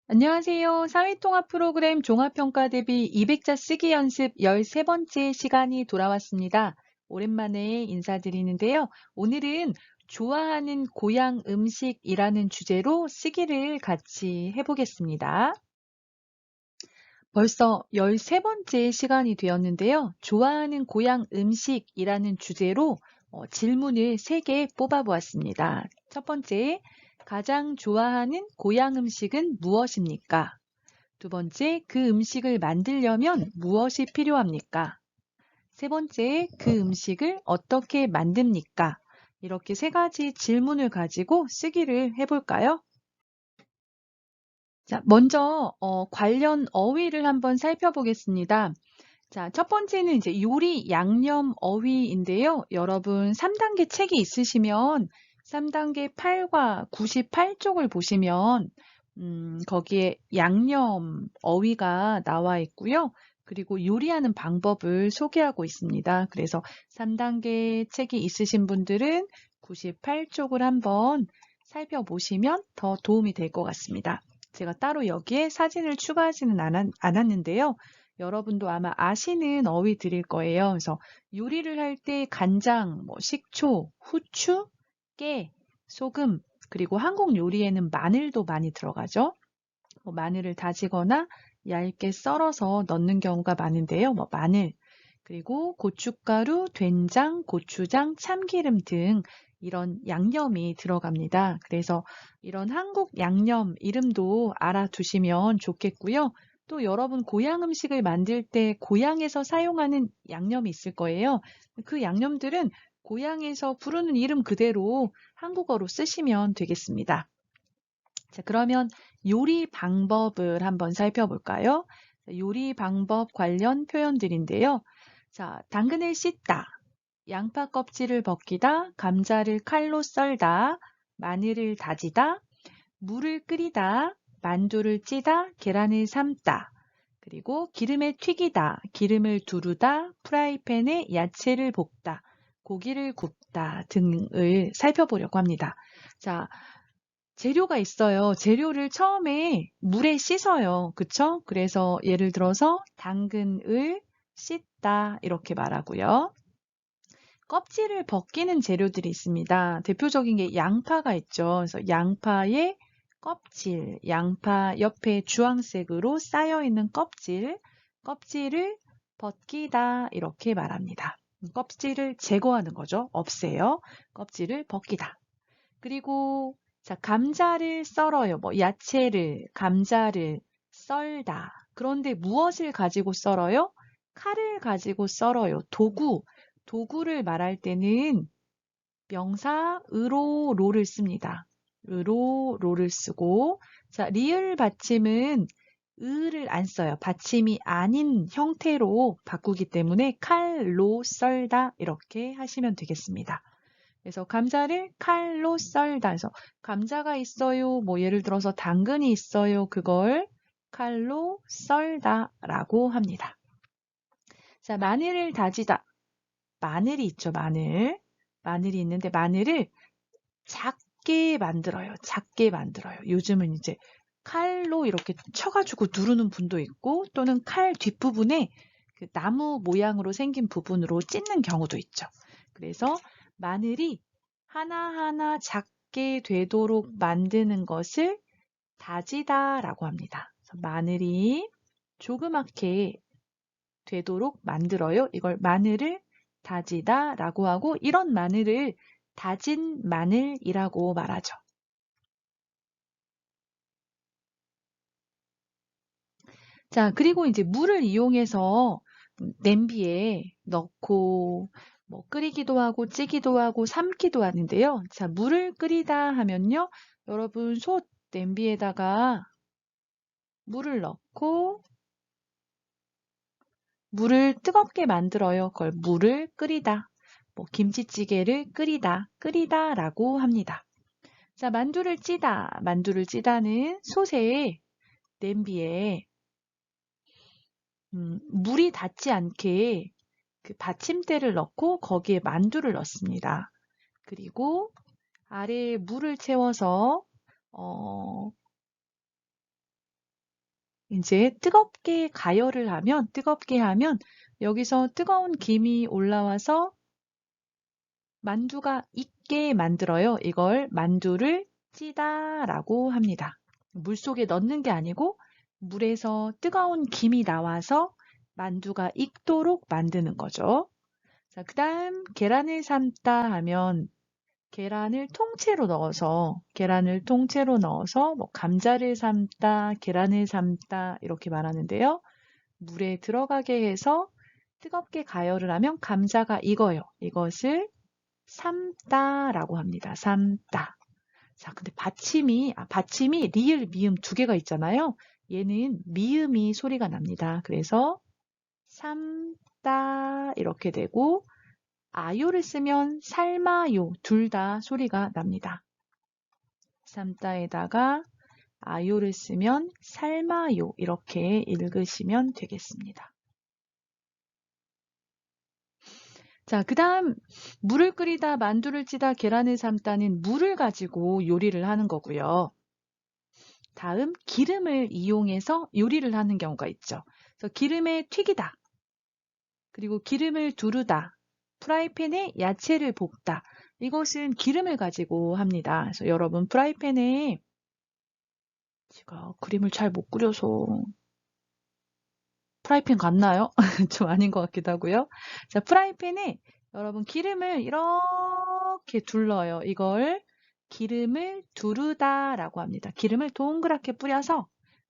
안녕하세요. 사회통합 프로그램 종합평가 대비 200자 쓰기 연습 13번째 시간이 돌아왔습니다. 오랜만에 인사드리는데요. 오늘은 좋아하는 고향 음식이라는 주제로 쓰기를 같이 해보겠습니다. 벌써 13번째 시간이 되었는데요. 좋아하는 고향 음식이라는 주제로 질문을 3개 뽑아보았습니다. 첫 번째, 가장 좋아하는 고향 음식은 무엇입니까? 두 번째, 그 음식을 만들려면 무엇이 필요합니까? 세 번째, 그 음식을 어떻게 만듭니까? 이렇게 3가지 질문을 가지고 쓰기를 해볼까요? 자, 먼저 관련 어휘를 한번 살펴보겠습니다. 자, 첫 번째는 이제 요리 양념 어휘인데요. 여러분 3단계 책이 있으시면 3단계 8과 98쪽을 보시면 거기에 양념 어휘가 나와 있고요. 그리고 요리하는 방법을 소개하고 있습니다. 그래서 3단계 책이 있으신 분들은 98쪽을 한번 살펴보시면 더 도움이 될 것 같습니다. 제가 따로 여기에 사진을 추가하지는 않았는데요. 여러분도 아마 아시는 어휘들일 거예요. 그래서 요리를 할 때 간장, 식초, 후추, 깨, 소금, 그리고 한국 요리에는 마늘도 많이 들어가죠. 마늘을 다지거나 얇게 썰어서 넣는 경우가 많은데요. 마늘, 그리고 고춧가루, 된장, 고추장, 참기름 등 이런 양념이 들어갑니다. 그래서 이런 한국 양념 이름도 알아두시면 좋겠고요. 또 여러분 고향 음식을 만들 때 고향에서 사용하는 양념이 있을 거예요. 그 양념들은 고향에서 부르는 이름 그대로 한국어로 쓰시면 되겠습니다. 자, 그러면 요리 방법을 한번 살펴볼까요? 요리 방법 관련 표현들인데요. 자, 당근을 씻다, 양파 껍질을 벗기다, 감자를 칼로 썰다, 마늘을 다지다, 물을 끓이다, 만두를 찌다, 계란을 삶다, 그리고 기름에 튀기다, 기름을 두르다, 프라이팬에 야채를 볶다, 고기를 굽다 등을 살펴보려고 합니다. 자, 재료가 있어요. 재료를 처음에 물에 씻어요. 그쵸? 그래서 예를 들어서 당근을 씻다 이렇게 말하고요. 껍질을 벗기는 재료들이 있습니다. 대표적인 게 양파가 있죠. 그래서 양파의 껍질, 양파 옆에 주황색으로 쌓여있는 껍질을 벗기다 이렇게 말합니다. 껍질을 제거하는 거죠. 없애요. 껍질을 벗기다. 그리고 자, 감자를 썰어요. 야채를, 감자를 썰다. 그런데 무엇을 가지고 썰어요? 칼을 가지고 썰어요. 도구를 말할 때는 명사 으로 로를 씁니다. 으로 로를 쓰고 자, 리을 받침은 을을 안 써요. 받침이 아닌 형태로 바꾸기 때문에 칼로 썰다 이렇게 하시면 되겠습니다. 그래서 감자를 칼로 썰다. 그래서 감자가 있어요. 예를 들어서 당근이 있어요. 그걸 칼로 썰다라고 합니다. 자, 마늘을 다지다. 마늘이 있죠, 마늘. 마늘이 있는데 마늘을 작게 만들어요. 작게 만들어요. 요즘은 이제 칼로 이렇게 쳐가지고 누르는 분도 있고 또는 칼 뒷부분에 그 나무 모양으로 생긴 부분으로 찢는 경우도 있죠. 그래서 마늘이 하나하나 작게 되도록 만드는 것을 다지다라고 합니다. 그래서 마늘이 조그맣게 되도록 만들어요. 이걸 마늘을 다지다라고 하고 이런 마늘을 다진 마늘이라고 말하죠. 자, 그리고 이제 물을 이용해서 냄비에 넣고 끓이기도 하고 찌기도 하고 삶기도 하는데요. 자, 물을 끓이다 하면요. 여러분 솥 냄비에다가 물을 넣고 물을 뜨겁게 만들어요. 그걸 물을 끓이다. 김치찌개를 끓이다라고 합니다. 자, 만두를 찌다는 솥에 냄비에 물이 닿지 않게 그 받침대를 넣고 거기에 만두를 넣습니다. 그리고 아래에 물을 채워서 어, 이제 뜨겁게 하면 여기서 뜨거운 김이 올라와서 만두가 익게 만들어요. 이걸 만두를 찌다라고 합니다. 물속에 넣는 게 아니고 물에서 뜨거운 김이 나와서 만두가 익도록 만드는 거죠. 자, 그다음 계란을 삶다 하면 계란을 통째로 넣어서 뭐 감자를 삶다, 계란을 삶다 이렇게 말하는데요. 물에 들어가게 해서 뜨겁게 가열을 하면 감자가 익어요. 이것을 삶다라고 합니다. 삶다. 자, 근데 받침이 리을, 미음 두 개가 있잖아요. 얘는 미음이 소리가 납니다. 그래서 삶다 이렇게 되고 아요를 쓰면 삶아요 둘 다 소리가 납니다. 삶다에다가 아요를 쓰면 삶아요 이렇게 읽으시면 되겠습니다. 자, 그 다음 물을 끓이다, 만두를 찌다, 계란을 삶다는 물을 가지고 요리를 하는 거고요. 다음 기름을 이용해서 요리를 하는 경우가 있죠. 그래서 기름에 튀기다, 그리고 기름을 두르다, 프라이팬에 야채를 볶다. 이것은 기름을 가지고 합니다. 그래서 여러분 프라이팬에 제가 그림을 잘 못 그려서 프라이팬 같나요? 좀 아닌 것 같기도 하고요. 자, 프라이팬에 여러분 기름을 이렇게 둘러요. 이걸 기름을 두르다라고 합니다. 기름을 동그랗게 뿌려서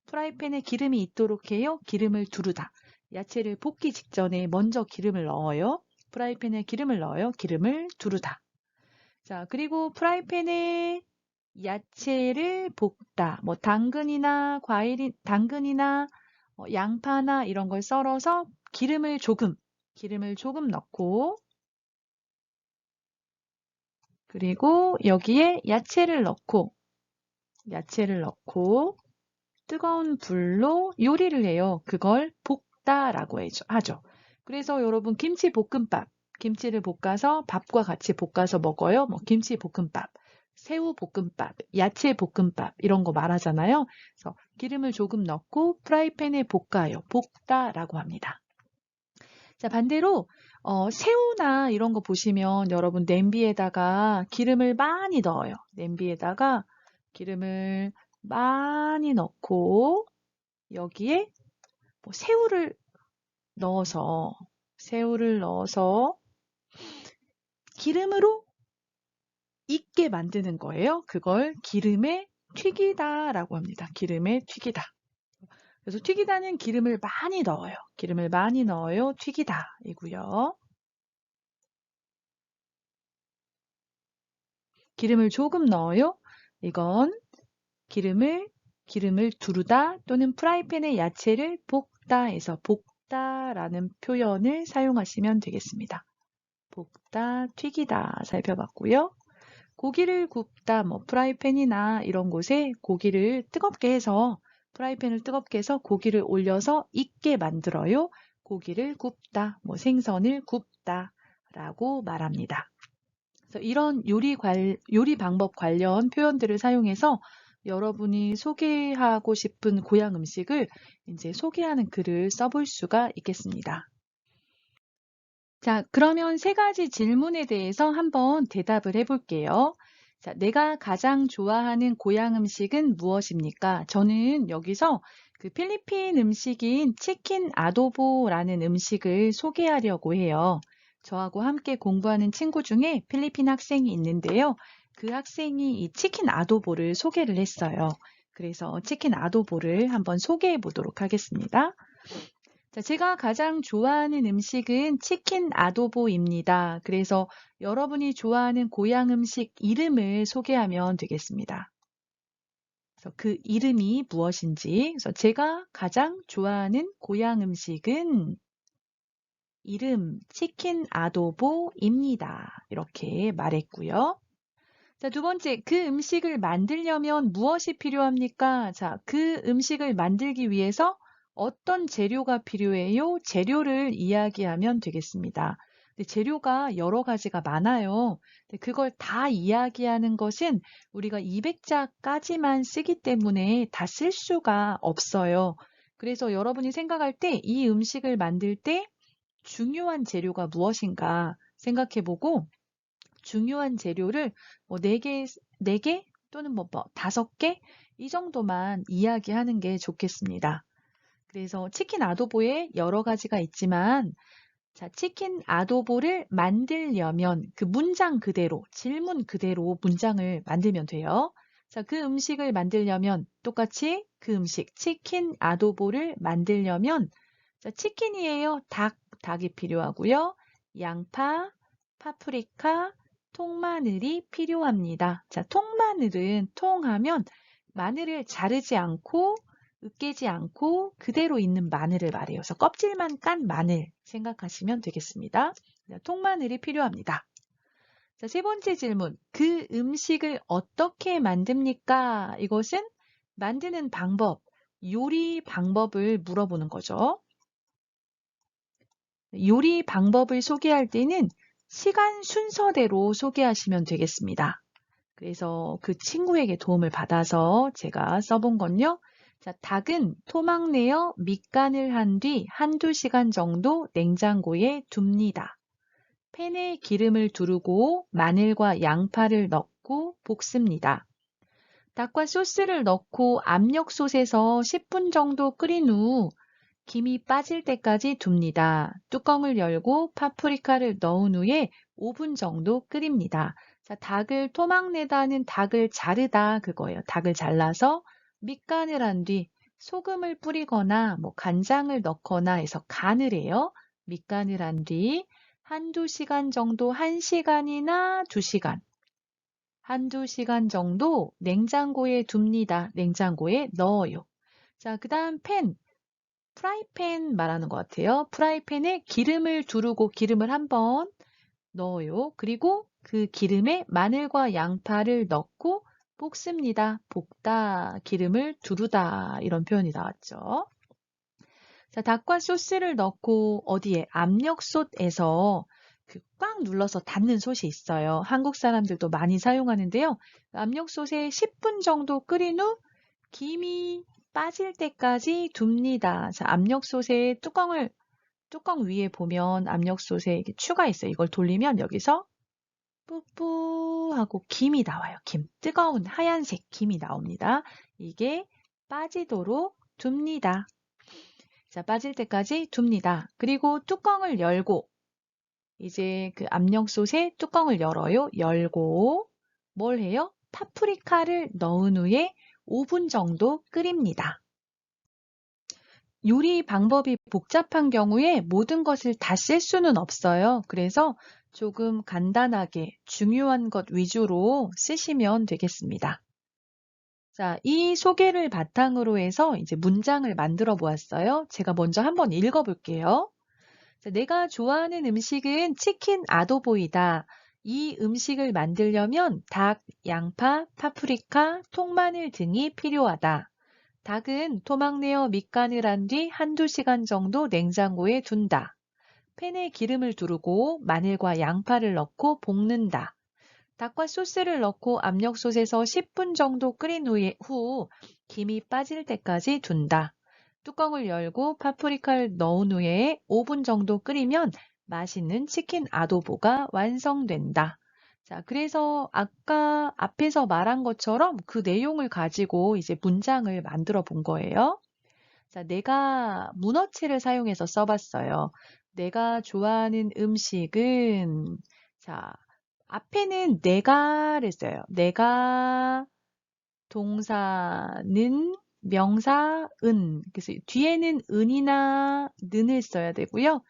프라이팬에 기름이 있도록 해요. 기름을 두르다. 야채를 볶기 직전에 먼저 기름을 넣어요. 프라이팬에 기름을 넣어요. 기름을 두르다. 자, 그리고 프라이팬에 야채를 볶다. 뭐 당근이나 양파나 이런 걸 썰어서 기름을 조금 넣고 그리고 여기에 야채를 넣고 뜨거운 불로 요리를 해요. 그걸 볶다라고 하죠. 그래서 여러분 김치를 볶아서 밥과 같이 볶아서 먹어요. 뭐 김치볶음밥, 새우볶음밥, 야채볶음밥 이런 거 말하잖아요. 그래서 기름을 조금 넣고 프라이팬에 볶아요. 볶다라고 합니다. 자, 반대로 새우나 이런 거 보시면 여러분 냄비에다가 기름을 많이 넣어요. 냄비에다가 기름을 많이 넣고 여기에 뭐 새우를 넣어서 기름으로 익게 만드는 거예요. 그걸 기름에 튀기다라고 합니다. 기름에 튀기다. 그래서 튀기다는 기름을 많이 넣어요. 기름을 많이 넣어요. 튀기다 이고요. 기름을 조금 넣어요. 이건 기름을 두르다 또는 프라이팬에 야채를 볶다에서 볶다라는 표현을 사용하시면 되겠습니다. 볶다, 튀기다 살펴봤고요. 고기를 굽다, 뭐 프라이팬이나 이런 곳에 고기를 뜨겁게 해서 프라이팬을 뜨겁게 해서 고기를 올려서 익게 만들어요. 고기를 굽다, 뭐 생선을 굽다라고 말합니다. 그래서 이런 요리 방법 관련 표현들을 사용해서 여러분이 소개하고 싶은 고향 음식을 이제 소개하는 글을 써볼 수가 있겠습니다. 자, 그러면 세 가지 질문에 대해서 한번 대답을 해볼게요. 자, 내가 가장 좋아하는 고향 음식은 무엇입니까? 저는 여기서 그 필리핀 음식인 치킨 아도보라는 음식을 소개하려고 해요. 저하고 함께 공부하는 친구 중에 필리핀 학생이 있는데요. 그 학생이 이 치킨 아도보를 소개를 했어요. 그래서 치킨 아도보를 한번 소개해 보도록 하겠습니다. 자, 제가 가장 좋아하는 음식은 치킨 아도보입니다. 그래서 여러분이 좋아하는 고향 음식 이름을 소개하면 되겠습니다. 그래서 그 이름이 무엇인지, 그래서 제가 가장 좋아하는 고향 음식은 이름 치킨 아도보입니다. 이렇게 말했고요. 자, 두 번째, 그 음식을 만들려면 무엇이 필요합니까? 자, 그 음식을 만들기 위해서 어떤 재료가 필요해요? 재료를 이야기하면 되겠습니다. 근데 재료가 여러 가지가 많아요. 근데 그걸 다 이야기하는 것은 우리가 200자까지만 쓰기 때문에 다 쓸 수가 없어요. 그래서 여러분이 생각할 때 이 음식을 만들 때 중요한 재료가 무엇인가 생각해보고 중요한 재료를 뭐 4개, 4개 또는 뭐 5개 이 정도만 이야기하는 게 좋겠습니다. 그래서 치킨 아도보에 여러 가지가 있지만 자, 치킨 아도보를 만들려면 그 문장 그대로, 질문 그대로 문장을 만들면 돼요. 자, 그 음식을 만들려면 똑같이 그 음식, 치킨 아도보를 만들려면 자, 치킨이에요. 닭이 필요하고요. 양파, 파프리카, 통마늘이 필요합니다. 자, 통마늘은 통하면 마늘을 자르지 않고 으깨지 않고 그대로 있는 마늘을 말해요. 그래서 껍질만 깐 마늘 생각하시면 되겠습니다. 통마늘이 필요합니다. 자, 세 번째 질문. 그 음식을 어떻게 만듭니까? 이것은 만드는 방법, 요리 방법을 물어보는 거죠. 요리 방법을 소개할 때는 시간 순서대로 소개하시면 되겠습니다. 그래서 그 친구에게 도움을 받아서 제가 써본 건요. 자, 닭은 토막 내어 밑간을 한 뒤 한두 시간 정도 냉장고에 둡니다. 팬에 기름을 두르고 마늘과 양파를 넣고 볶습니다. 닭과 소스를 넣고 압력솥에서 10분 정도 끓인 후 김이 빠질 때까지 둡니다. 뚜껑을 열고 파프리카를 넣은 후에 5분 정도 끓입니다. 자, 닭을 토막내다는 닭을 자르다 그거예요. 닭을 잘라서 밑간을 한 뒤 소금을 뿌리거나 뭐 간장을 넣거나 해서 간을 해요. 밑간을 한 뒤 한두 시간 정도 1시간이나 2시간 한두 시간 정도 냉장고에 둡니다. 냉장고에 넣어요. 자, 그 다음 프라이팬 말하는 것 같아요. 프라이팬에 기름을 두르고 기름을 한번 넣어요. 그리고 그 기름에 마늘과 양파를 넣고 볶습니다. 볶다, 기름을 두르다 이런 표현이 나왔죠. 자, 닭과 소스를 넣고 어디에 압력솥에서 그 꽉 눌러서 닫는 솥이 있어요. 한국 사람들도 많이 사용하는데요. 압력솥에 10분 정도 끓인 후 김이 빠질 때까지 둡니다. 자, 압력솥에 뚜껑 위에 보면 압력솥에 이렇게 추가 있어요. 이걸 돌리면 여기서 뿌뿌 하고 김이 나와요. 김. 뜨거운 하얀색 김이 나옵니다. 이게 빠지도록 둡니다. 자, 빠질 때까지 둡니다. 그리고 뚜껑을 열고 이제 그 압력솥에 뚜껑을 열어요. 열고 뭘 해요? 파프리카를 넣은 후에 5분 정도 끓입니다. 요리 방법이 복잡한 경우에 모든 것을 다 쓸 수는 없어요. 그래서 조금 간단하게 중요한 것 위주로 쓰시면 되겠습니다. 자, 이 소개를 바탕으로 해서 이제 문장을 만들어 보았어요. 제가 먼저 한번 읽어 볼게요. 자, 내가 좋아하는 음식은 치킨 아도보이다. 이 음식을 만들려면 닭, 양파, 파프리카, 통마늘 등이 필요하다. 닭은 토막 내어 밑간을 한 뒤 한두 시간 정도 냉장고에 둔다. 팬에 기름을 두르고 마늘과 양파를 넣고 볶는다. 닭과 소스를 넣고 압력솥에서 10분 정도 끓인 후 김이 빠질 때까지 둔다. 뚜껑을 열고 파프리카를 넣은 후에 5분 정도 끓이면 맛있는 치킨 아도보가 완성된다. 자, 그래서 아까 앞에서 말한 것처럼 그 내용을 가지고 이제 문장을 만들어 본 거예요. 자, 내가 문어체를 사용해서 써봤어요. 내가 좋아하는 음식은, 자, 앞에는 내가를 써요. 내가 동사는 명사 은. 그래서 뒤에는 은이나 는을 써야 되고요.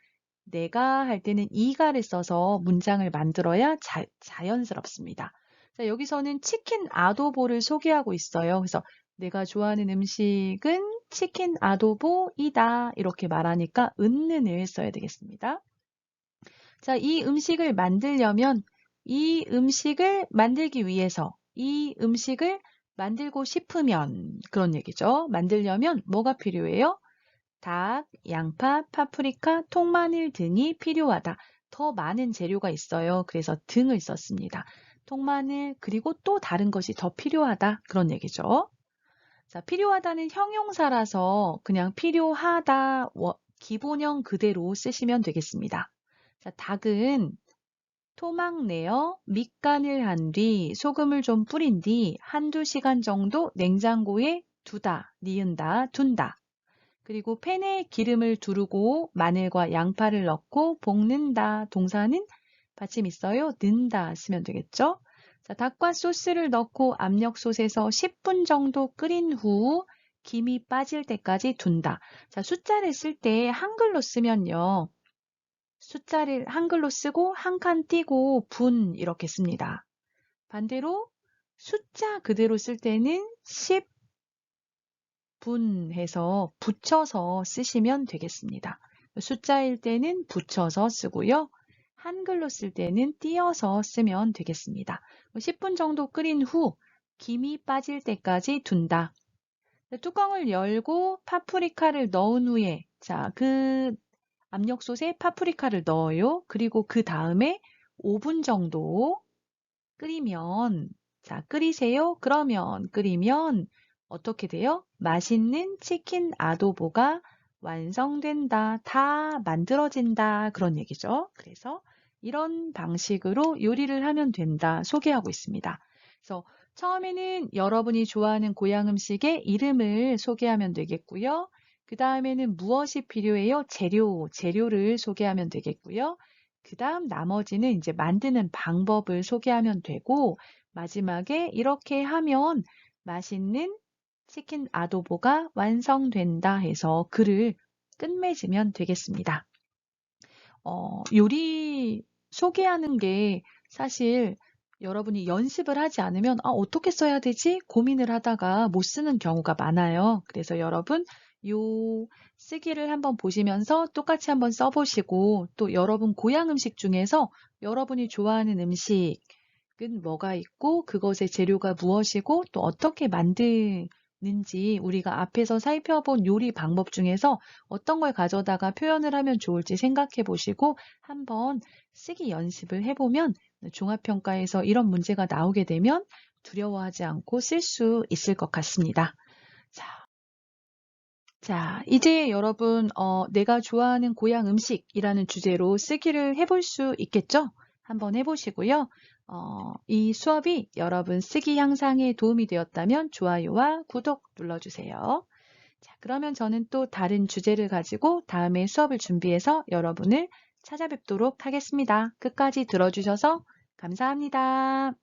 내가 할 때는 이가를 써서 문장을 만들어야 자연스럽습니다. 자, 여기서는 치킨 아도보를 소개하고 있어요. 그래서 내가 좋아하는 음식은 치킨 아도보이다. 이렇게 말하니까 은는을 써야 되겠습니다. 자, 이 음식을 만들려면 이 음식을 만들기 위해서 이 음식을 만들고 싶으면 그런 얘기죠. 만들려면 뭐가 필요해요? 닭, 양파, 파프리카, 통마늘 등이 필요하다. 더 많은 재료가 있어요. 그래서 등을 썼습니다. 통마늘 그리고 또 다른 것이 더 필요하다. 그런 얘기죠. 자, 필요하다는 형용사라서 그냥 필요하다 기본형 그대로 쓰시면 되겠습니다. 자, 닭은 토막 내어 밑간을 한 뒤 소금을 좀 뿌린 뒤 한두 시간 정도 냉장고에 두다, 니은다, 둔다. 그리고 팬에 기름을 두르고 마늘과 양파를 넣고 볶는다. 동사는 받침 있어요. 는다 쓰면 되겠죠. 자, 닭과 소스를 넣고 압력솥에서 10분 정도 끓인 후 김이 빠질 때까지 둔다. 자, 숫자를 쓸 때 한글로 쓰면요. 숫자를 한글로 쓰고 한 칸 띄고 분 이렇게 씁니다. 반대로 숫자 그대로 쓸 때는 10분 해서 붙여서 쓰시면 되겠습니다. 숫자일 때는 붙여서 쓰고요. 한글로 쓸 때는 띄어서 쓰면 되겠습니다. 10분 정도 끓인 후 김이 빠질 때까지 둔다. 뚜껑을 열고 파프리카를 넣은 후에 그 압력솥에 파프리카를 넣어요. 그리고 그 다음에 5분 정도 끓이면 끓이세요. 그러면 끓이면 어떻게 돼요? 맛있는 치킨 아도보가 완성된다. 다 만들어진다. 그런 얘기죠. 그래서 이런 방식으로 요리를 하면 된다. 소개하고 있습니다. 그래서 처음에는 여러분이 좋아하는 고향 음식의 이름을 소개하면 되겠고요. 그 다음에는 무엇이 필요해요? 재료를 소개하면 되겠고요. 그 다음 나머지는 이제 만드는 방법을 소개하면 되고, 마지막에 이렇게 하면 맛있는 치킨 아도보가 완성된다 해서 글을 끝맺으면 되겠습니다. 요리 소개하는 게 사실 여러분이 연습을 하지 않으면 어떻게 써야 되지? 고민을 하다가 못 쓰는 경우가 많아요. 그래서 여러분 요 쓰기를 한번 보시면서 똑같이 한번 써보시고 또 여러분 고향 음식 중에서 여러분이 좋아하는 음식은 뭐가 있고 그것의 재료가 무엇이고 또 어떻게 만드는지 우리가 앞에서 살펴본 요리 방법 중에서 어떤 걸 가져다가 표현을 하면 좋을지 생각해 보시고 한번 쓰기 연습을 해보면 종합평가에서 이런 문제가 나오게 되면 두려워하지 않고 쓸 수 있을 것 같습니다. 자, 이제 여러분, 내가 좋아하는 고향 음식이라는 주제로 쓰기를 해볼 수 있겠죠? 한번 해보시고요. 이 수업이 여러분 쓰기 향상에 도움이 되었다면 좋아요와 구독 눌러주세요. 자, 그러면 저는 또 다른 주제를 가지고 다음에 수업을 준비해서 여러분을 찾아뵙도록 하겠습니다. 끝까지 들어주셔서 감사합니다.